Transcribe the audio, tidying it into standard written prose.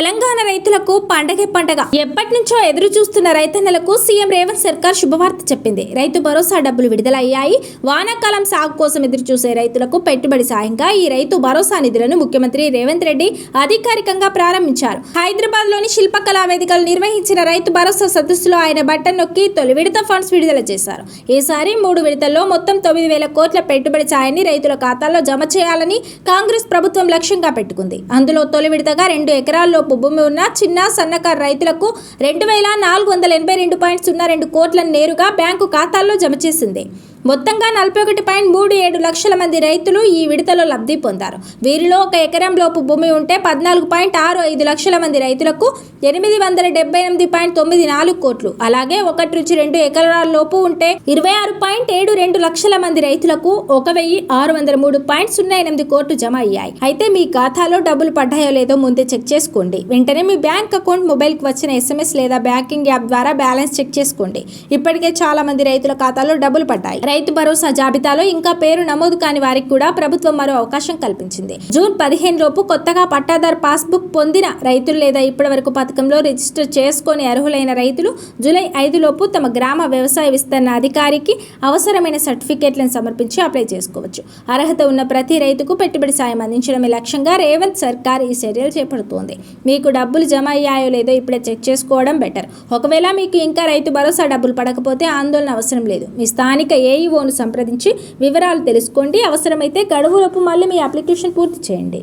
తెలంగాణ రైతులకు పండగే పండగ. ఎప్పటి నుంచో ఎదురు చూస్తున్న రైతన్నలకు సీఎం రేవంత్ సర్కార్ శుభవార్త చెప్పింది. రైతు భరోసా డబ్బులు విడుదల అయ్యాయి. వానాకాలం సాగు కోసం ఎదురు చూసే రైతులకు పెట్టుబడి సాయంగా ఈ రైతు భరోసా నిధులను ముఖ్యమంత్రి రేవంత్ రెడ్డి అధికారికంగా ప్రారంభించారు. హైదరాబాద్ లోని శిల్పకళా వేదికలు నిర్వహించిన రైతు భరోసా సదస్సులో ఆయన బటన్ నొక్కి తొలి విడత ఫండ్స్ విడుదల చేశారు. ఈసారి 3 విడతల్లో మొత్తం 9,000 కోట్ల పెట్టుబడి సాయాన్ని రైతుల ఖాతాల్లో జమ చేయాలని కాంగ్రెస్ ప్రభుత్వం లక్ష్యంగా పెట్టుకుంది. అందులో తొలి విడతగా 2 ఎకరాల్లో భూమి ఉన్న చిన్న సన్నకారు రైతులకు 2,482.02 కోట్లను నేరుగా బ్యాంకు ఖాతాల్లో జమ చేసింది. మొత్తంగా 41.37 లక్షల మంది రైతులు ఈ విడతలో లబ్ధి పొందారు. వీరిలో 1 ఎకరం లోపు భూమి ఉంటే 14.65 లక్షల మంది రైతులకు 878.94 కోట్లు, అలాగే 1 నుంచి 2 ఎకరాల లోపు ఉంటే 26.72 లక్షల మంది రైతులకు 1,603.08 కోట్లు జమ అయ్యాయి. అయితే మీ ఖాతాలో డబ్బులు పడ్డాయో లేదో ముందే చెక్ చేసుకోండి. వెంటనే మీ బ్యాంక్ అకౌంట్ మొబైల్కి వచ్చిన SMS లేదా బ్యాంకింగ్ యాప్ ద్వారా బ్యాలెన్స్ చెక్ చేసుకోండి. ఇప్పటికే చాలా మంది రైతుల ఖాతాలో డబ్బులు పడ్డాయి. రైతు భరోసా జాబితాలో ఇంకా పేరు నమోదు కాని వారికి కూడా ప్రభుత్వం మరో అవకాశం కల్పించింది. జూన్ 15 లోపు కొత్తగా పట్టాదారు పాస్బుక్ పొందిన రైతులు లేదా ఇప్పటి వరకు పథకంలో రిజిస్టర్ చేసుకొని అర్హులైన రైతులు జూలై 5 లోపు తమ గ్రామ వ్యవసాయ విస్తరణ అధికారికి అవసరమైన సర్టిఫికేట్లను సమర్పించి అప్లై చేసుకోవచ్చు. అర్హత ఉన్న ప్రతి రైతుకు పెట్టుబడి సాయం అందించడమే లక్ష్యంగా రేవంత్ సర్కార్ ఈ చర్యలు చేపడుతోంది. మీకు డబ్బులు జమ అయ్యాయో లేదో ఇప్పుడే చెక్ చేసుకోవడం బెటర్. ఒకవేళ మీకు ఇంకా రైతు భరోసా డబ్బులు పడకపోతే ఆందోళన అవసరం లేదు. మీ స్థానిక ఏఈఓను సంప్రదించి వివరాలు తెలుసుకోండి. అవసరమైతే గడువులోపు మళ్ళీ మీ అప్లికేషన్ పూర్తి చేయండి.